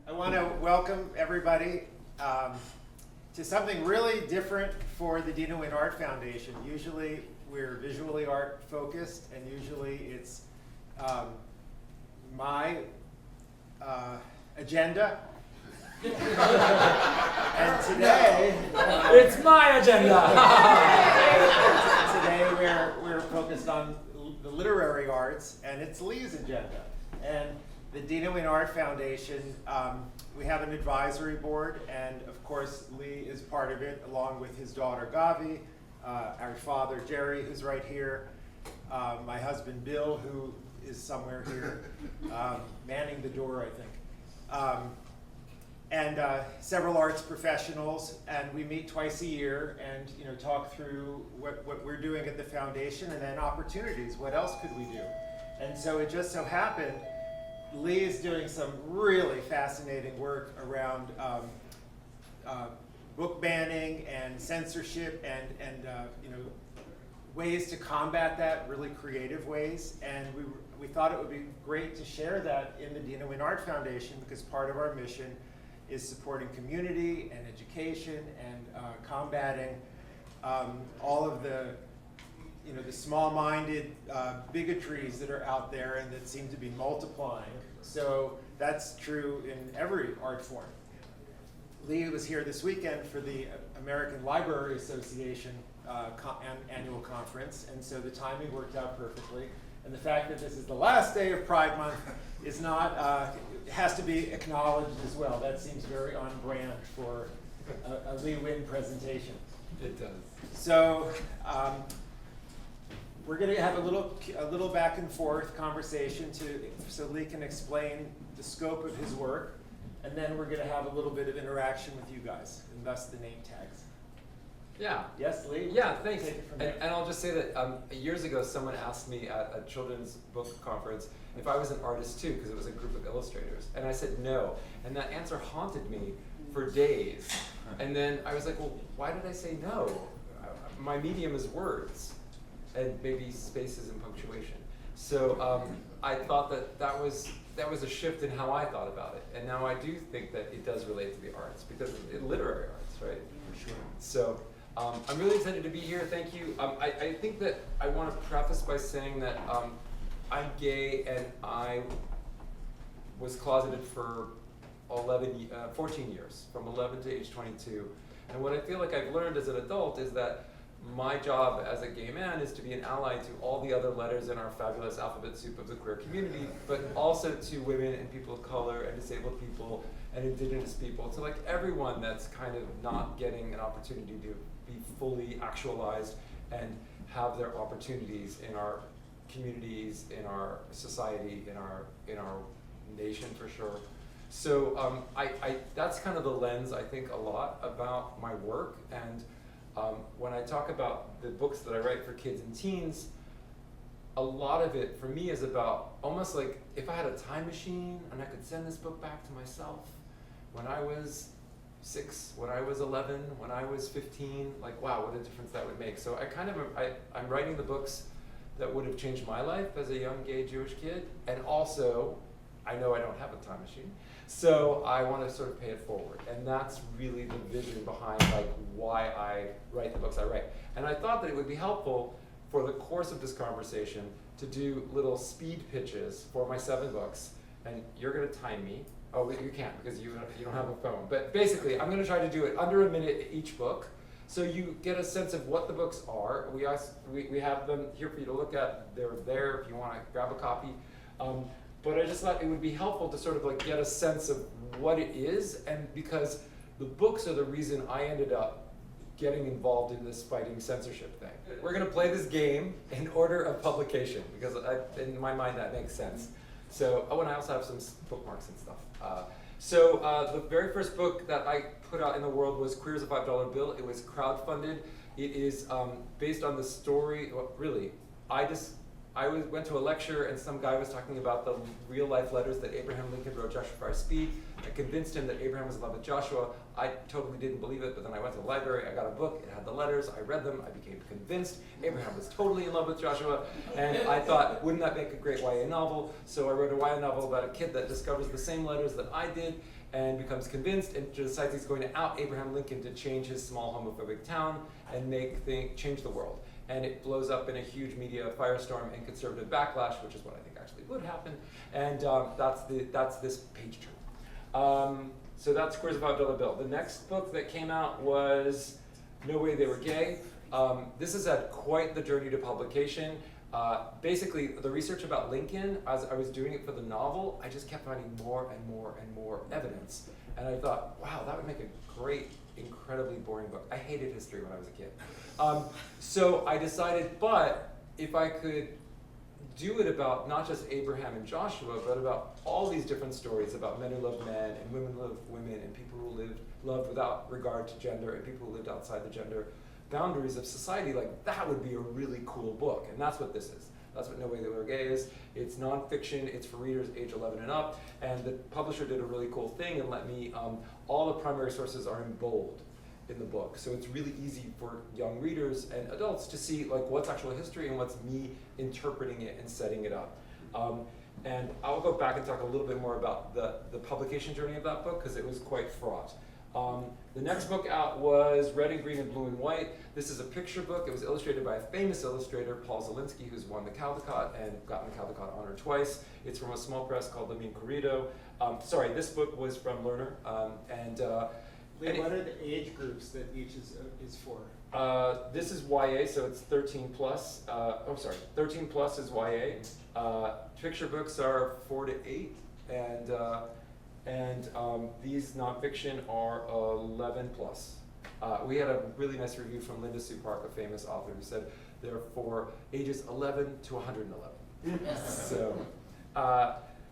I want to welcome everybody to something really different for the Dina Wind Art Foundation. Usually we're visually art focused, and usually it's my agenda. And today, it's my agenda. today we're focused on the literary arts, and it's Lee's agenda. And the Dina Wind Art Foundation, we have an advisory board, and of course Lee is part of it, along with his daughter Gavi, our father Jerry, who's right here, my husband Bill, who is somewhere here, manning the door, I think, and several arts professionals, and we meet twice a year and talk through what we're doing at the foundation, and then opportunities. What else could we do? And so it just so happened Lee is doing some really fascinating work around book banning and censorship and ways to combat that, really creative ways. And we thought it would be great to share that in the Dina Wind Art Foundation, because part of our mission is supporting community and education and combating all of the the small-minded bigotries that are out there and that seem to be multiplying. So that's true in every art form. Lee was here this weekend for the American Library Association annual conference, and so the timing worked out perfectly. And the fact that this is the last day of Pride Month is not, has to be acknowledged as well. That seems very on brand for a Lee Wind presentation. It does. So, we're going to have a little back and forth conversation so Lee can explain the scope of his work, and then we're going to have a little bit of interaction with you guys, and thus the name tags. Yeah. Yes, Lee? Yeah, thanks. Take it from there. And I'll just say that years ago, someone asked me at a children's book conference if I was an artist too, because it was a group of illustrators, and I said no, and that answer haunted me for days. And then I was like, well, why did I say no? My medium is words, and maybe spaces and punctuation. So I thought that was a shift in how I thought about it, and now I do think that it does relate to the arts, because it's literary arts, right? For sure. So I'm really excited to be here. Thank you. I think that I want to preface by saying that I'm gay, and I was closeted for 14 years, from 11 to age 22. And what I feel like I've learned as an adult is that my job as a gay man is to be an ally to all the other letters in our fabulous alphabet soup of the queer community, but also to women and people of color and disabled people and indigenous people, to like everyone that's kind of not getting an opportunity to be fully actualized and have their opportunities in our communities, in our society, in our nation, for sure. So I that's kind of the lens I think a lot about my work. And when I talk about the books that I write for kids and teens, a lot of it for me is about almost like if I had a time machine and I could send this book back to myself when I was 6, when I was 11, when I was 15, like wow, what a difference that would make. So I'm writing the books that would have changed my life as a young gay Jewish kid, and also I know I don't have a time machine, so I want to sort of pay it forward, and that's really the vision behind like why I write the books I write. And I thought that it would be helpful for the course of this conversation to do little speed pitches for my 7 books, and you're going to time me. Oh, you can't because you don't have a phone. But basically, I'm going to try to do it under a minute each book, so you get a sense of what the books are. We have them here for you to look at. They're there if you want to grab a copy. But I just thought it would be helpful to sort of like get a sense of what it is, and because the books are the reason I ended up getting involved in this fighting censorship thing. We're going to play this game in order of publication, because in my mind that makes sense. So, oh, and I also have some bookmarks and stuff. So the very first book that I put out in the world was Queer as a $5 Bill. It was crowdfunded. It is based on the story, well, really, I went to a lecture and some guy was talking about the real life letters that Abraham Lincoln wrote Joshua Fry Speed. I convinced him that Abraham was in love with Joshua. I totally didn't believe it, but then I went to the library, I got a book, it had the letters, I read them, I became convinced Abraham was totally in love with Joshua, and I thought, wouldn't that make a great YA novel? So I wrote a YA novel about a kid that discovers the same letters that I did, and becomes convinced and decides he's going to out Abraham Lincoln to change his small homophobic town and change the world. And it blows up in a huge media firestorm and conservative backlash, which is what I think actually would happen. And that's this page turn. So that's Queers of $5 Bill. The next book that came out was No Way They Were Gay. This has had quite the journey to publication. Basically, the research about Lincoln, as I was doing it for the novel, I just kept finding more and more and more evidence. And I thought, wow, that would make a great, incredibly boring book. I hated history when I was a kid. So I decided, but if I could do it about not just Abraham and Joshua, but about all these different stories about men who loved men and women who loved women and people who loved without regard to gender and people who lived outside the gender boundaries of society, like that would be a really cool book. And that's what this is. That's what No Way They Were Gay is. It's nonfiction, it's for readers age 11 and up, and the publisher did a really cool thing and let me, all the primary sources are in bold in the book. So it's really easy for young readers and adults to see like what's actual history and what's me interpreting it and setting it up. And I'll go back and talk a little bit more about the publication journey of that book because it was quite fraught. The next book out was Red and Green and Blue and White. This is a picture book. It was illustrated by a famous illustrator, Paul Zelinsky, who's won the Caldecott and gotten the Caldecott honor twice. It's from a small press called Lamin Corrido. Sorry, this book was from Lerner. Lee, what are the age groups that each is for? This is YA, so it's 13 plus. 13 plus is YA. Picture books are 4 to 8, and these nonfiction are 11 plus. We had a really nice review from Linda Sue Park, a famous author, who said they're for ages 11 to 111. So,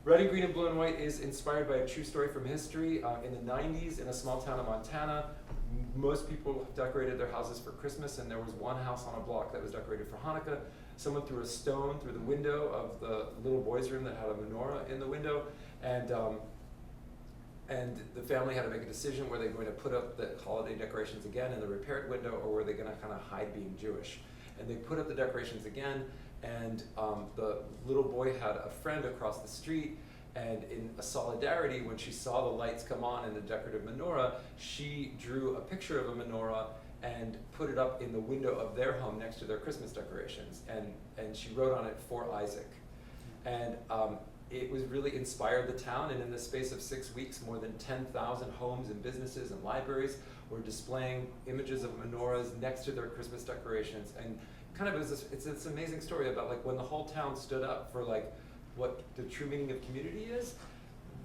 Red and Green and Blue and White is inspired by a true story from history. In the 90s, in a small town of Montana, most people decorated their houses for Christmas, and there was one house on a block that was decorated for Hanukkah. Someone threw a stone through the window of the little boy's room that had a menorah in the window, and the family had to make a decision: were they going to put up the holiday decorations again in the repaired window, or were they going to kind of hide being Jewish? And they put up the decorations again, and the little boy had a friend across the street, and in a solidarity, when she saw the lights come on in the decorative menorah, she drew a picture of a menorah and put it up in the window of their home next to their Christmas decorations, and she wrote on it, "For Isaac." And it was really inspired the town, and in the space of 6 weeks, more than 10,000 homes and businesses and libraries were displaying images of menorahs next to their Christmas decorations. And kind of it's this amazing story about like when the whole town stood up for like what the true meaning of community is,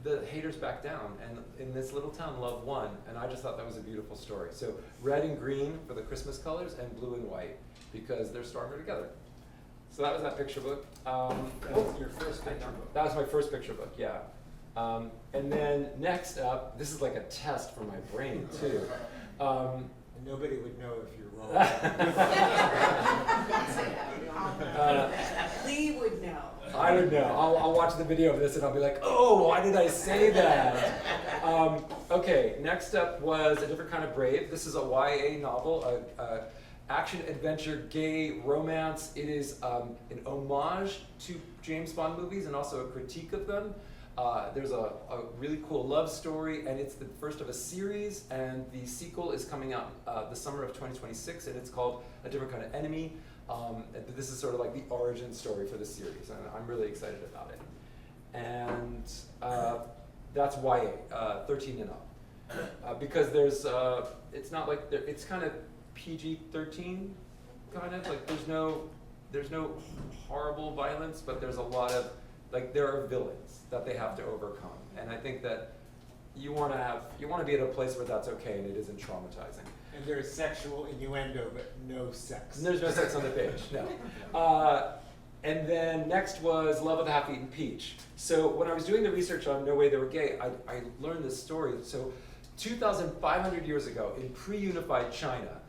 the haters backed down, and in this little town, love won. And I just thought that was a beautiful story. So red and green for the Christmas colors, and blue and white because they're stronger together. So that was that picture book. That was your first picture book. That was my first picture book, yeah. And then next up, this is like a test for my brain too. And nobody would know if you're wrong. Lee would know. I would know. I'll watch the video of this and I'll be like, oh, why did I say that? Okay, next up was A Different Kind of Brave. This is a YA novel, action, adventure, gay, romance. It is an homage to James Bond movies and also a critique of them. There's a really cool love story, and it's the first of a series, and the sequel is coming out the summer of 2026, and it's called A Different Kind of Enemy. This is sort of like the origin story for the series, and I'm really excited about it. And that's YA, 13 and up. Because there's, it's not like, it's kind of PG-13, kind of, like there's no horrible violence, but there's a lot of, like there are villains that they have to overcome. And I think that you want to be at a place where that's okay and it isn't traumatizing. And there's sexual innuendo, but no sex. And there's no sex on the page, no. And then next was Love of the Half-Eaten Peach. So when I was doing the research on No Way They Were Gay, I learned this story. So 2,500 years ago, in pre-unified China,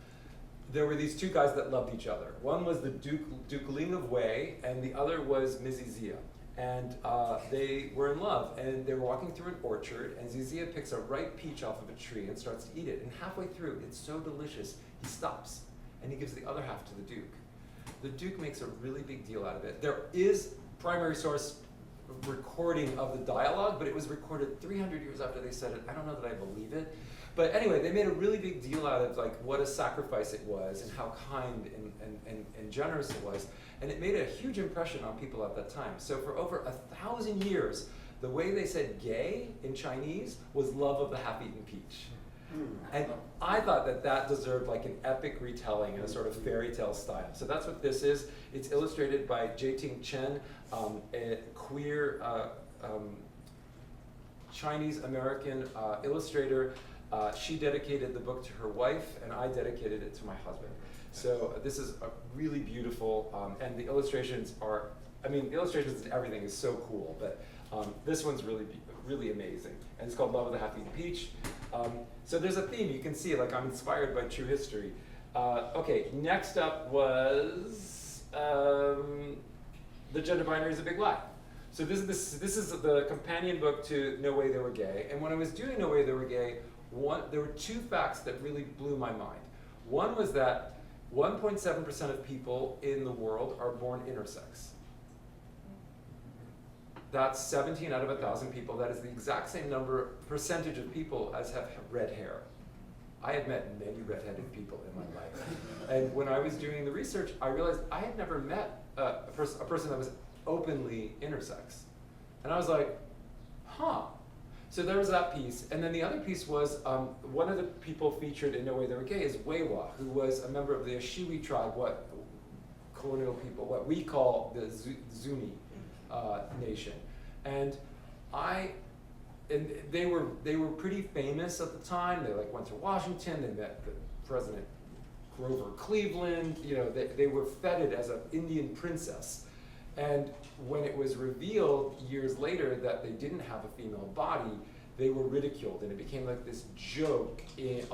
there were these two guys that loved each other. One was the Duke Ling of Wei, and the other was Missy Zia. And they were in love, and they were walking through an orchard, and Zizia picks a ripe peach off of a tree and starts to eat it. And halfway through, it's so delicious, he stops, and he gives the other half to the Duke. The Duke makes a really big deal out of it. There is primary source recording of the dialogue, but it was recorded 300 years after they said it. I don't know that I believe it. But anyway, they made a really big deal out of like what a sacrifice it was and how kind and generous it was. And it made a huge impression on people at that time. So for over 1,000 years, the way they said gay in Chinese was love of the half-eaten peach. And I thought that that deserved like an epic retelling in a sort of fairy tale style. So that's what this is. It's illustrated by Jieting Chen, a queer Chinese-American illustrator. She dedicated the book to her wife, and I dedicated it to my husband. So this is a really beautiful, and the illustrations are, I mean, the illustrations and everything is so cool, but this one's really amazing. And it's called Love of the Half-Eaten Peach. So there's a theme, you can see, like I'm inspired by true history. Okay, next up was The Gender Binary is a Big Lie. So this is the companion book to No Way They Were Gay. And when I was doing No Way They Were Gay, there were two facts that really blew my mind. One was that 1.7% of people in the world are born intersex. That's 17 out of 1,000 people. That is the exact same percentage of people as have red hair. I had met many redheaded people in my life. And when I was doing the research, I realized I had never met a person that was openly intersex. And I was like, huh. So there was that piece, and then the other piece was one of the people featured in No Way They Were Gay is Weiwa, who was a member of the Ashiwi tribe, what colonial people, what we call the Zuni nation, and they were pretty famous at the time. They like went to Washington. They met the President Grover Cleveland. You know, they were feted as an Indian princess. And when it was revealed years later that they didn't have a female body, they were ridiculed, and it became like this joke it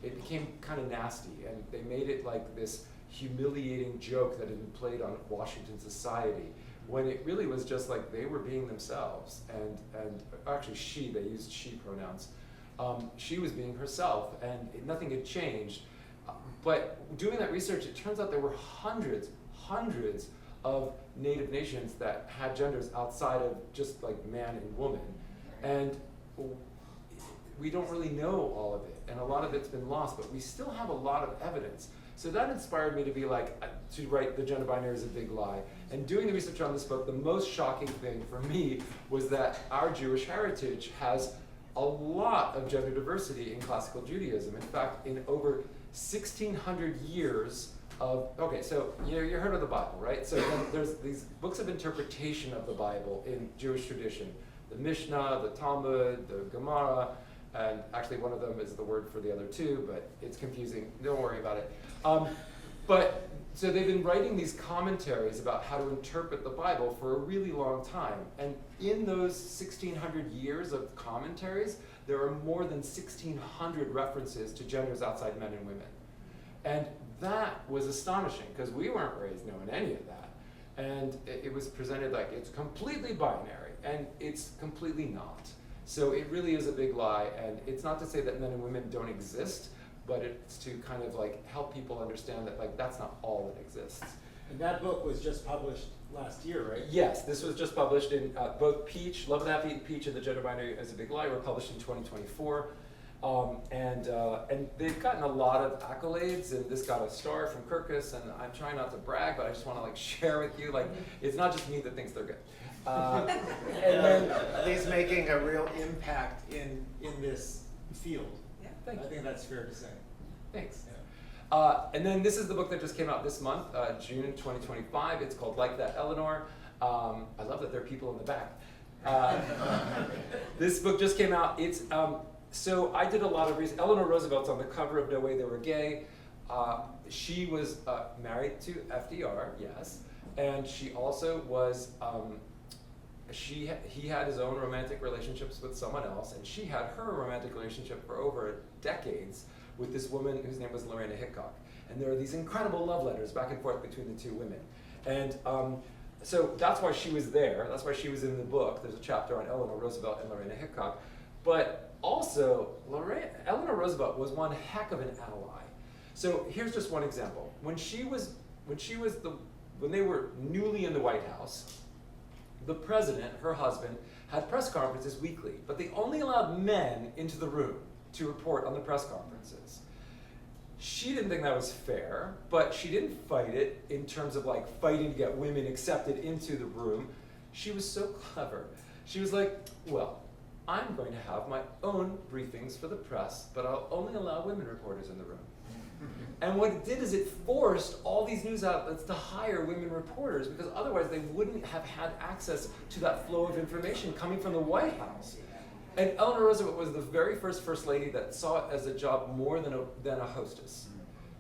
became kind of nasty, and they made it like this humiliating joke that had been played on Washington society, when it really was just like they were being themselves, and actually they used she pronouns. She was being herself, and nothing had changed. But doing that research, it turns out there were hundreds of native nations that had genders outside of just like man and woman. And we don't really know all of it, and a lot of it's been lost, but we still have a lot of evidence. So that inspired me to be like, to write The Gender Binary is a Big Lie. And doing the research on this book, the most shocking thing for me was that our Jewish heritage has a lot of gender diversity in classical Judaism. In fact, in over 1,600 years okay, so you heard of the Bible, right? So then there's these books of interpretation of the Bible in Jewish tradition. The Mishnah, the Talmud, the Gemara, and actually one of them is the word for the other two, but it's confusing, don't worry about it. So they've been writing these commentaries about how to interpret the Bible for a really long time. And in those 1,600 years of commentaries, there are more than 1,600 references to genders outside men and women. And that was astonishing, because we weren't raised knowing any of that. And it was presented like it's completely binary, and it's completely not. So it really is a big lie, and it's not to say that men and women don't exist, but it's to kind of like help people understand that like that's not all that exists. And that book was just published last year, right? Yes, this was just published in both Peach, Love of the Half-Eaten Peach, and The Gender Binary is a Big Lie were published in 2024. And they've gotten a lot of accolades, and this got a star from Kirkus, and I'm trying not to brag, but I just want to like share with you, like, it's not just me that thinks they're good. And then he's making a real impact in this field. Yeah, Thank I you. think that's fair to say. Thanks. Yeah. And then this is the book that just came out this month, June 2025. It's called Like That, Eleanor. I love that there are people in the back. This book just came out. It's so I did a lot of research. Eleanor Roosevelt's on the cover of No Way They Were Gay. She was married to FDR, yes, and she also was. He had his own romantic relationships with someone else, and she had her romantic relationship for over decades with this woman whose name was Lorena Hickok. And there are these incredible love letters back and forth between the two women. And so that's why she was there. That's why she was in the book. There's a chapter on Eleanor Roosevelt and Lorena Hickok. But also, Eleanor Roosevelt was one heck of an ally. So here's just one example. When they were newly in the White House, the president, her husband, had press conferences weekly, but they only allowed men into the room to report on the press conferences. She didn't think that was fair, but she didn't fight it in terms of like fighting to get women accepted into the room. She was so clever. She was like, well, I'm going to have my own briefings for the press, but I'll only allow women reporters in the room. And what it did is it forced all these news outlets to hire women reporters, because otherwise they wouldn't have had access to that flow of information coming from the White House. And Eleanor Roosevelt was the very first lady that saw it as a job more than a hostess.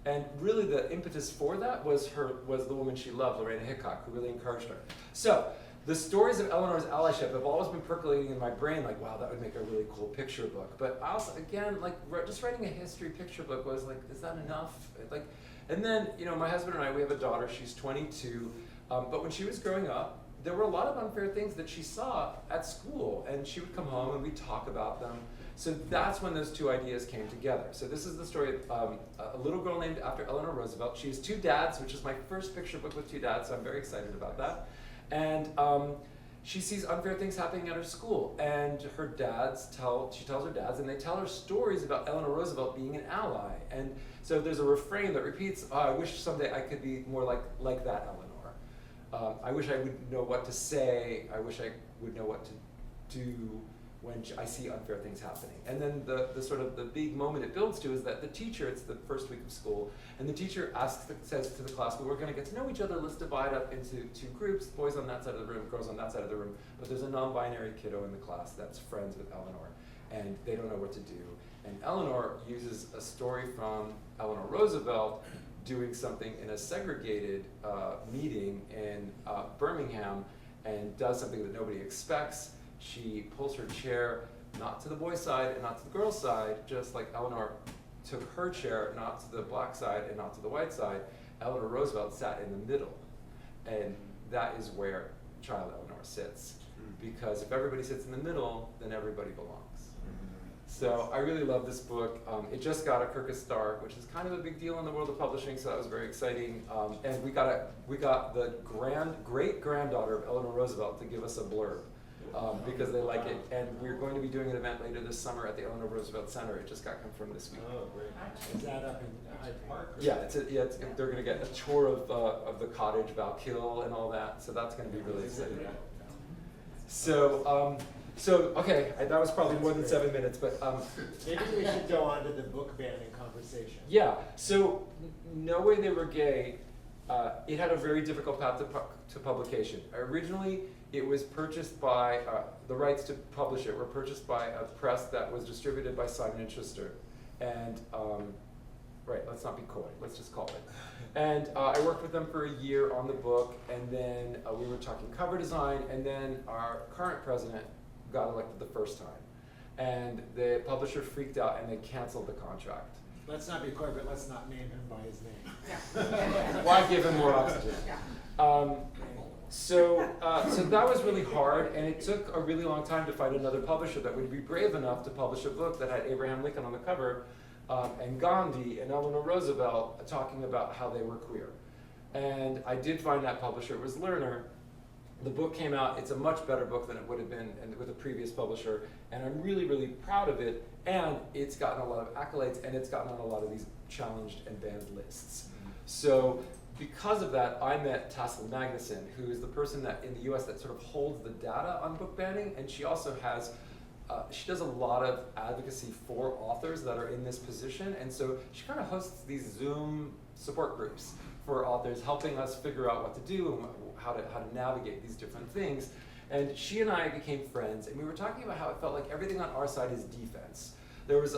And really the impetus for that was the woman she loved, Lorena Hickok, who really encouraged her. So the stories of Eleanor's allyship have always been percolating in my brain, like, wow, that would make a really cool picture book. But I also, again, like, just writing a history picture book was like, is that enough? Like, and then, you know, my husband and I, we have a daughter, she's 22, but when she was growing up, there were a lot of unfair things that she saw at school, and she would come home and we'd talk about them. So that's when those two ideas came together. So this is the story of a little girl named after Eleanor Roosevelt. She has two dads, which is my first picture book with two dads, so I'm very excited about that. And she sees unfair things happening at her school, and she tells her dads, and they tell her stories about Eleanor Roosevelt being an ally. And so there's a refrain that repeats, oh, I wish someday I could be more like that Eleanor. I wish I would know what to say. I wish I would know what to do when I see unfair things happening. And then the sort of the big moment it builds to is that the teacher, it's the first week of school, and the teacher says to the class, well, we're gonna get to know each other, let's divide up into two groups, boys on that side of the room, girls on that side of the room, but there's a non-binary kiddo in the class that's friends with Eleanor, and they don't know what to do. And Eleanor uses a story from Eleanor Roosevelt doing something in a segregated meeting in Birmingham, and does something that nobody expects. She pulls her chair, not to the boys' side and not to the girls' side, just like Eleanor took her chair, not to the black side and not to the white side. Eleanor Roosevelt sat in the middle. And that is where child Eleanor sits. Because if everybody sits in the middle, then everybody belongs. So I really love this book. It just got a Kirkus Star, which is kind of a big deal in the world of publishing, so that was very exciting. And we got the great-granddaughter of Eleanor Roosevelt to give us a blurb. Because they like it, and we're going to be doing an event later this summer at the Eleanor Roosevelt Center. It just got confirmed this week. Oh, great. Is that up in Hyde Park? Yeah, they're going to get a tour of the cottage, Valkill, and all that. So that's going to be really exciting. So okay, that was probably more than 7 minutes, but maybe we should go on to the book banning conversation. yeah. So No Way They Were Gay. It had a very difficult path to publication. Originally, it was purchased by, the rights to publish it were purchased by a press that was distributed by Simon & Schuster. And, right, let's not be coy, let's just call it. And I worked with them for a year on the book, and then we were talking cover design, and then our current president got elected the first time. And the publisher freaked out and they canceled the contract. Let's not be coy, but let's not name him by his name. Why give him more oxygen? So that was really hard, and it took a really long time to find another publisher that would be brave enough to publish a book that had Abraham Lincoln on the cover, and Gandhi and Eleanor Roosevelt talking about how they were queer. And I did find that publisher. It was Lerner. The book came out. It's a much better book than it would have been with a previous publisher, and I'm really, really proud of it. And it's gotten a lot of accolades, and it's gotten on a lot of these challenged and banned lists. So because of that, I met Tassel Magnuson, who is the person that in the US that sort of holds the data on book banning, and she also has, she does a lot of advocacy for authors that are in this position, and so she kind of hosts these Zoom support groups for authors, helping us figure out what to do and how to navigate these different things. And she and I became friends, and we were talking about how it felt like everything on our side is defense. There was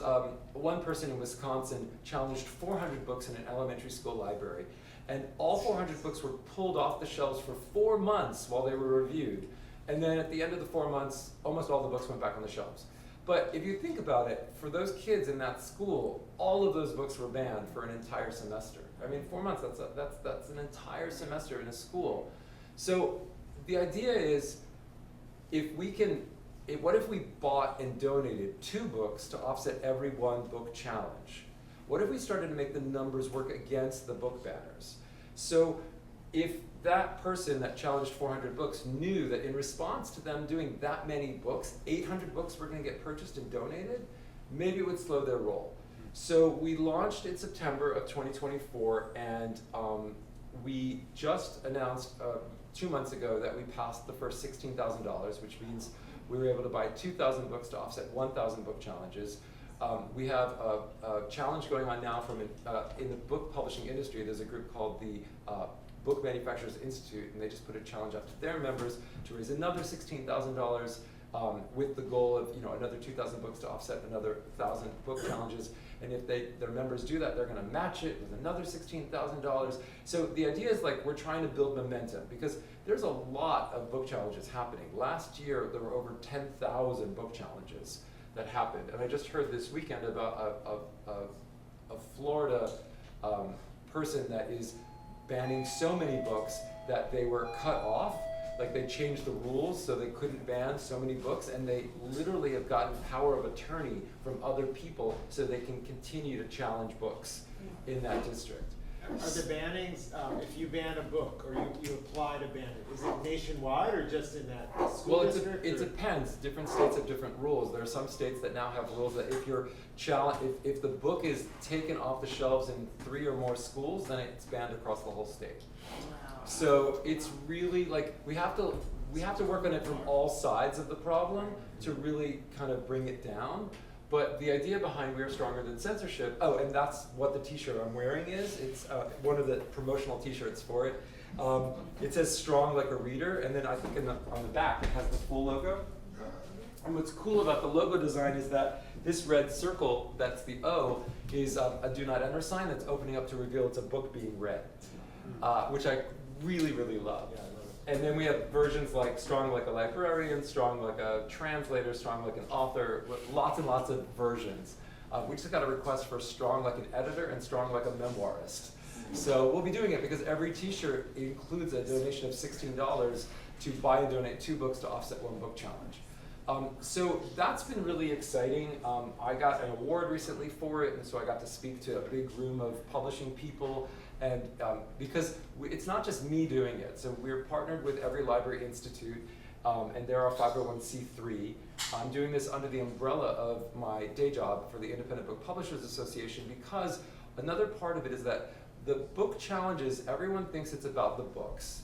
one person in Wisconsin challenged 400 books in an elementary school library, and all 400 books were pulled off the shelves for 4 months while they were reviewed. And then at the end of the 4 months, almost all the books went back on the shelves. But if you think about it, for those kids in that school, all of those books were banned for an entire semester. I mean, 4 months, that's an entire semester in a school. So the idea is, what if we bought and donated 2 books to offset every 1 book challenge? What if we started to make the numbers work against the book banners? So if that person that challenged 400 books knew that in response to them doing that many books, 800 books were going to get purchased and donated, maybe it would slow their roll. So we launched in September of 2024, and we just announced 2 months ago that we passed the first $16,000, which means we were able to buy 2,000 books to offset 1,000 book challenges. We have a challenge going on now from in the book publishing industry. There's a group called the Book Manufacturers Institute, and they just put a challenge up to their members to raise another $16,000 with the goal of another 2,000 books to offset another 1,000 book challenges. And if their members do that, they're going to match it with another $16,000. So the idea is we're trying to build momentum, because there's a lot of book challenges happening. Last year there were over 10,000 book challenges that happened, and I just heard this weekend about a Florida person that is banning so many books that they were cut off. They changed the rules so they couldn't ban so many books, and they literally have gotten power of attorney from other people so they can continue to challenge books in that district. Are the bannings, if you ban a book or you apply to ban it, is it nationwide or just in that school district? It depends. Different states have different rules. There are some states that now have rules that if the book is taken off the shelves in 3 or more schools, then it's banned across the whole state. Wow. So it's really we have to work on it from all sides of the problem to really kind of bring it down. But the idea behind We Are Stronger Than Censorship, and that's what the t-shirt I'm wearing is. It's one of the promotional t-shirts for it. It says strong like a reader, and then I think on the back it has the full logo. And what's cool about the logo design is that this red circle, that's the O, is a do not enter sign that's opening up to reveal it's a book being read, which I really, really love. Yeah, I love it. And then we have versions like strong like a librarian, strong like a translator, strong like an author, with lots and lots of versions. We just got a request for strong like an editor and strong like a memoirist. So we'll be doing it because every t-shirt includes a donation of $16 to buy and donate 2 books to offset 1 book challenge. So that's been really exciting. I got an award recently for it, and so I got to speak to a big room of publishing people. And because it's not just me doing it, so we're partnered with Every Library Institute, and they're a 501c3. I'm doing this under the umbrella of my day job for the Independent Book Publishers Association, because another part of it is that the book challenges, everyone thinks it's about the books.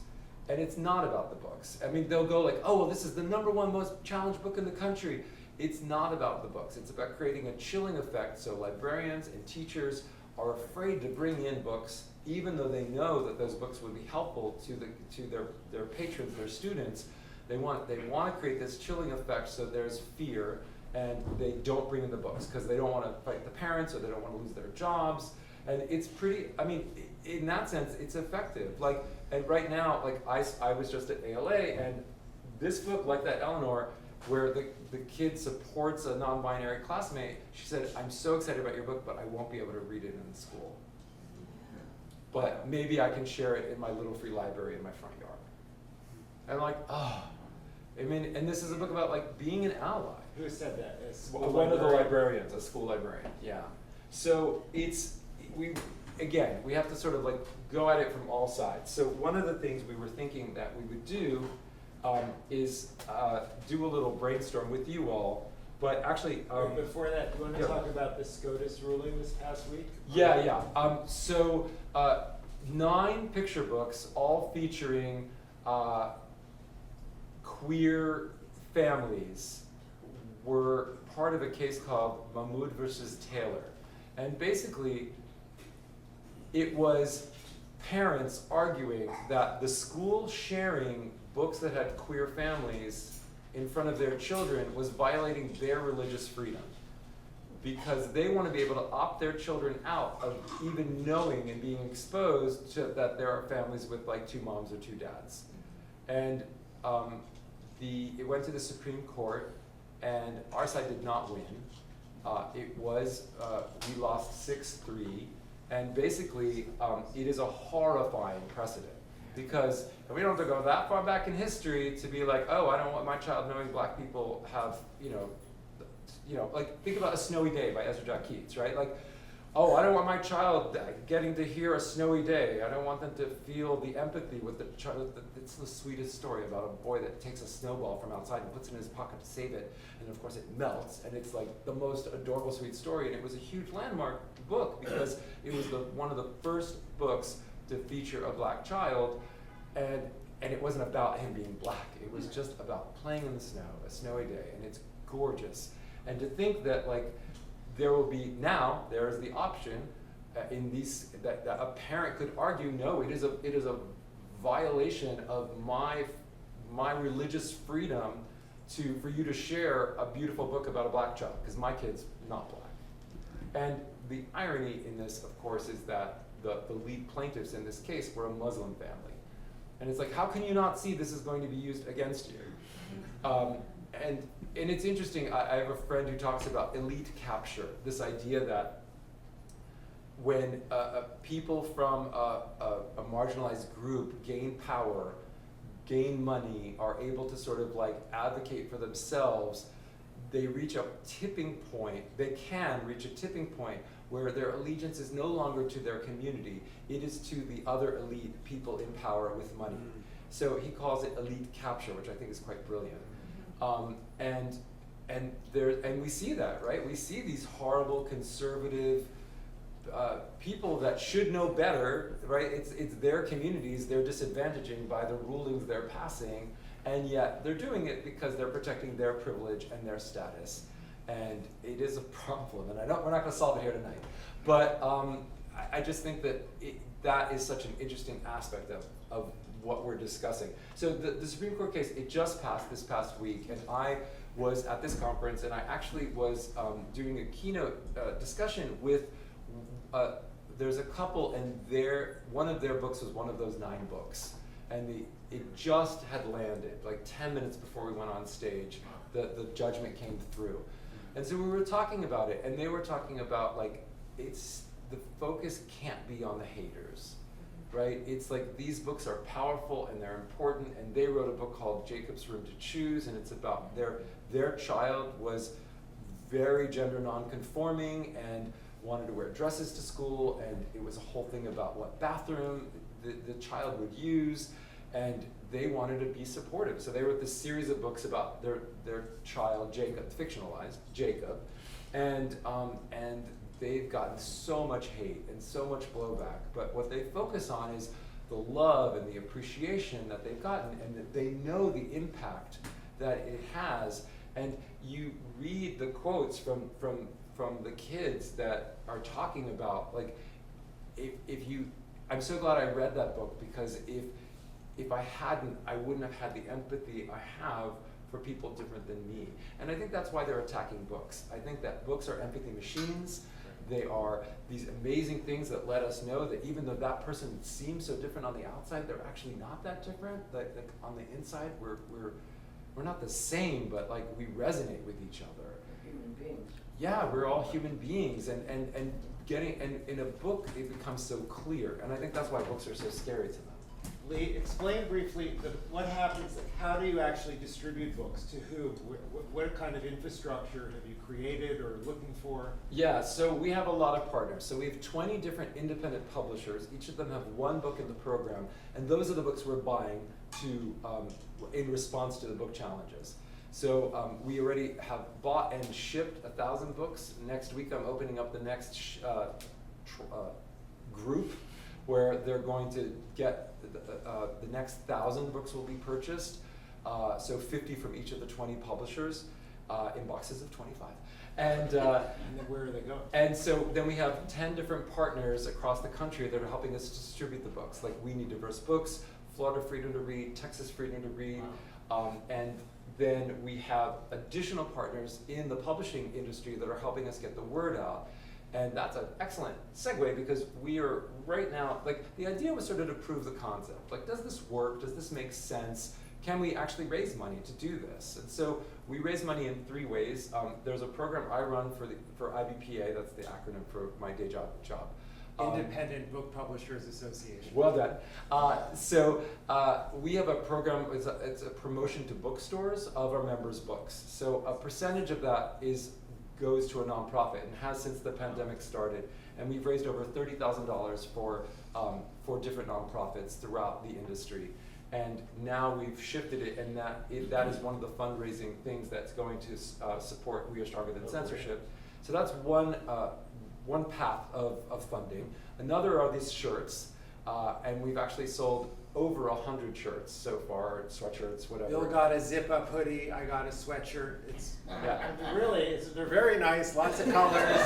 And it's not about the books. I mean, they'll go oh, well, this is the #1 most challenged book in the country. It's not about the books. It's about creating a chilling effect so librarians and teachers are afraid to bring in books, even though they know that those books would be helpful to their patrons, their students. They want to create this chilling effect so there's fear, and they don't bring in the books because they don't want to fight the parents, or they don't want to lose their jobs. And it's pretty, in that sense, it's effective. And right now, I was just at ALA, and this book, like that Eleanor, where the kid supports a non-binary classmate, she said, I'm so excited about your book, but I won't be able to read it in the school. But maybe I can share it in my little free library in my front yard. And and this is a book about being an ally. Who said that? One of the librarians, a school librarian, yeah. So we have to sort of go at it from all sides. So one of the things we were thinking that we would do is do a little brainstorm with you all, but actually... before that, do you want to talk about the SCOTUS ruling this past week? Yeah. So 9 picture books, all featuring queer families, were part of a case called Mahmoud versus Taylor. And basically, it was parents arguing that the school sharing books that had queer families in front of their children was violating their religious freedom, because they want to be able to opt their children out of even knowing and being exposed to that there are families with 2 moms or 2 dads. And it went to the Supreme Court, and our side did not win. We lost 6-3, and basically it is a horrifying precedent, because and we don't have to go that far back in history to be like, oh, I don't want my child knowing black people have, like think about A Snowy Day by Ezra Jack Keats, right? Like, oh, I don't want my child getting to hear A Snowy Day. I don't want them to feel the empathy with the child. It's the sweetest story about a boy that takes a snowball from outside and puts it in his pocket to save it. And of course it melts. And it's like the most adorable, sweet story. And it was a huge landmark book because it was one of the first books to feature a black child. And it wasn't about him being black. It was just about playing in the snow, a snowy day. And it's gorgeous. And to think that there will be there is the option in these that a parent could argue, no, it is a violation of my religious freedom for you to share a beautiful book about a black child, because my kid's not black. And the irony in this, of course, is that the lead plaintiffs in this case were a Muslim family. And it's like, how can you not see this is going to be used against you? And it's interesting, I have a friend who talks about elite capture, this idea that when people from a marginalized group gain power, gain money, are able to sort of advocate for themselves, they reach a tipping point, they can reach a tipping point where their allegiance is no longer to their community, it is to the other elite people in power with money. So he calls it elite capture, which I think is quite brilliant. And we see that, right? We see these horrible conservative people that should know better, right? It's their communities they're disadvantaging by the rulings they're passing, and yet they're doing it because they're protecting their privilege and their status. And it is a problem, and we're not going to solve it here tonight. But I just think that that is such an interesting aspect of what we're discussing. So the Supreme Court case, it just passed this past week, and I was at this conference, and I actually was doing a keynote discussion with, there's a couple, and one of their books was one of those 9 books. And it just had landed, 10 minutes before we went on stage, the judgment came through. And so we were talking about it, and they were talking about the focus can't be on the haters, right? It's these books are powerful and they're important, and they wrote a book called Jacob's Room to Choose, and it's about their child was very gender non-conforming and wanted to wear dresses to school, and it was a whole thing about what bathroom the child would use, and they wanted to be supportive. So they wrote this series of books about their child, Jacob, fictionalized Jacob, and they've gotten so much hate and so much blowback. But what they focus on is the love and the appreciation that they've gotten, and that they know the impact that it has. And you read the quotes from the kids that are talking about, I'm so glad I read that book, because if I hadn't, I wouldn't have had the empathy I have for people different than me. And I think that's why they're attacking books. I think that books are empathy machines. They are these amazing things that let us know that even though that person seems so different on the outside, they're actually not that different. Like on the inside, we're not the same, but we resonate with each other. We're human beings. Yeah, we're all human beings, and in a book it becomes so clear, and I think that's why books are so scary to them. Lee, explain briefly what happens, how do you actually distribute books, to who? What kind of infrastructure have you created or looking for? Yeah, so we have a lot of partners. So we have 20 different independent publishers. Each of them have one book in the program, and those are the books we're buying in response to the book challenges. So we already have bought and shipped 1,000 books. Next week I'm opening up the next group where they're going to get the next 1,000 books will be purchased. So 50 from each of the 20 publishers in boxes of 25. And then where are they going? And so then we have 10 different partners across the country that are helping us distribute the books. Like We Need Diverse Books, Florida Freedom to Read, Texas Freedom to Read, and then we have additional partners in the publishing industry that are helping us get the word out. And that's an excellent segue, because we are right now, the idea was sort of to prove the concept. Does this work? Does this make sense? can we actually raise money to do this? And so we raise money in 3 ways. There's a program I run for IBPA, that's the acronym for my day job. Independent Book Publishers Association. Well done. We have a program, it's a promotion to bookstores of our members' books. So a percentage of that goes to a nonprofit and has since the pandemic started. And we've raised over $30,000 for different nonprofits throughout the industry. And now we've shifted it, and that is one of the fundraising things that's going to support We Are Stronger Than Censorship. So that's one path of funding. Another are these shirts, and we've actually sold over 100 shirts so far, sweatshirts, whatever. Bill got a zip-up hoodie, I got a sweatshirt. Yeah. They're very nice, lots of colors,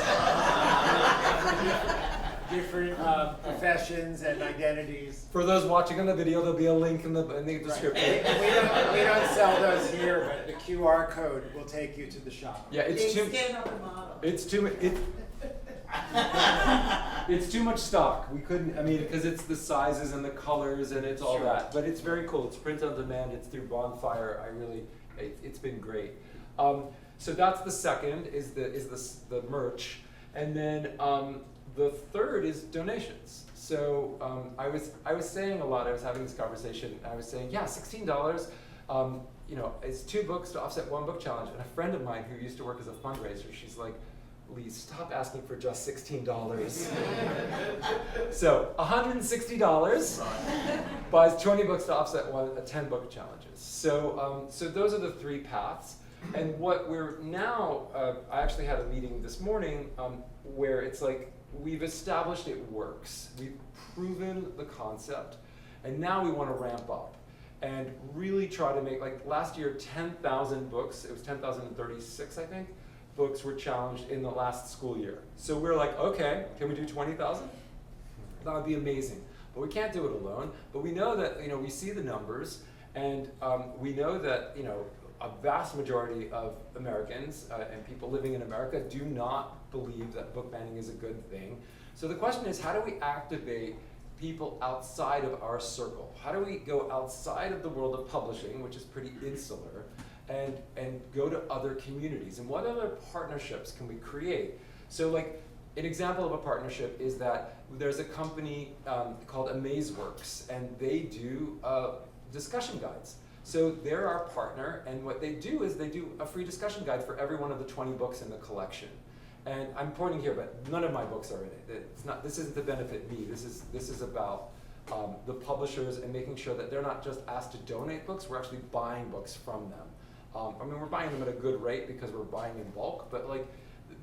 different professions and identities. For those watching on the video, there'll be a link in the description. Right. And we don't sell those here, but the QR code will take you to the shop. Yeah, it's too. It's too much stock. We couldn't, because it's the sizes and the colors and it's all Sure. that. But it's very cool. It's print on demand. It's through Bonfire. It's been great. So that's the second is the merch, and then the third is donations. So I was saying a lot. I was having this conversation. I was saying, yeah, $16. It's 2 books to offset 1 book challenge. And a friend of mine who used to work as a fundraiser, she's like, Lee, stop asking for just $16. So $160 buys 20 books to offset 10 book challenges. So those are the 3 paths. And what we're now, I actually had a meeting this morning where it's like we've established it works. We've proven the concept, and now we want to ramp up and really try to make, like last year, 10,000 books, it was 10,036, I think, books were challenged in the last school year. So we're like, okay, can we do 20,000? That would be amazing. But we can't do it alone. But we know that, we see the numbers, and we know that, a vast majority of Americans and people living in America do not believe that book banning is a good thing. So the question is, how do we activate people outside of our circle? How do we go outside of the world of publishing, which is pretty insular, and go to other communities? And what other partnerships can we create? So like, an example of a partnership is that there's a company called AmazeWorks, and they do discussion guides. So they're our partner, and what they do is they do a free discussion guide for every one of the 20 books in the collection. And I'm pointing here, but none of my books are in it. This isn't to benefit me. This is about the publishers and making sure that they're not just asked to donate books, we're actually buying books from them. We're buying them at a good rate because we're buying in bulk, but like,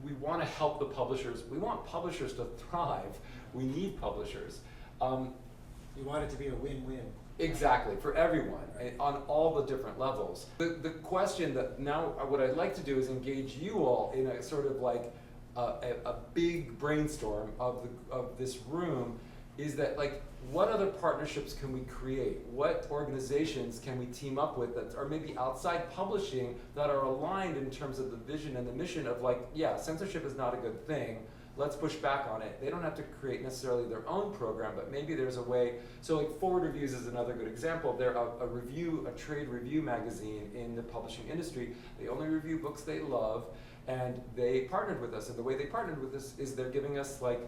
we want to help the publishers. We want publishers to thrive. We need publishers. You want it to be a win-win. Exactly, for everyone, on all the different levels. The question that now, what I'd like to do is engage you all in a sort of like a big brainstorm of this room, is that like, what other partnerships can we create? What organizations can we team up with that are maybe outside publishing that are aligned in terms of the vision and the mission of like, yeah, censorship is not a good thing. Let's push back on it. They don't have to create necessarily their own program, but maybe there's a way. So like Forward Reviews is another good example. They're a trade review magazine in the publishing industry. They only review books they love, and they partnered with us. And the way they partnered with us is they're giving us like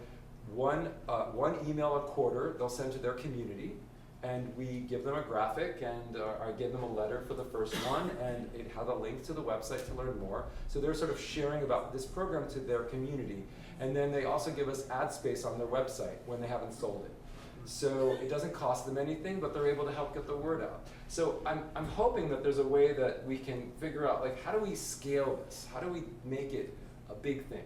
one email a quarter they'll send to their community, and we give them a graphic, and I gave them a letter for the first one, and it had a link to the website to learn more. So they're sort of sharing about this program to their community. And then they also give us ad space on their website when they haven't sold it. So it doesn't cost them anything, but they're able to help get the word out. So I'm hoping that there's a way that we can figure out, like, how do we scale this? How do we make it a big thing?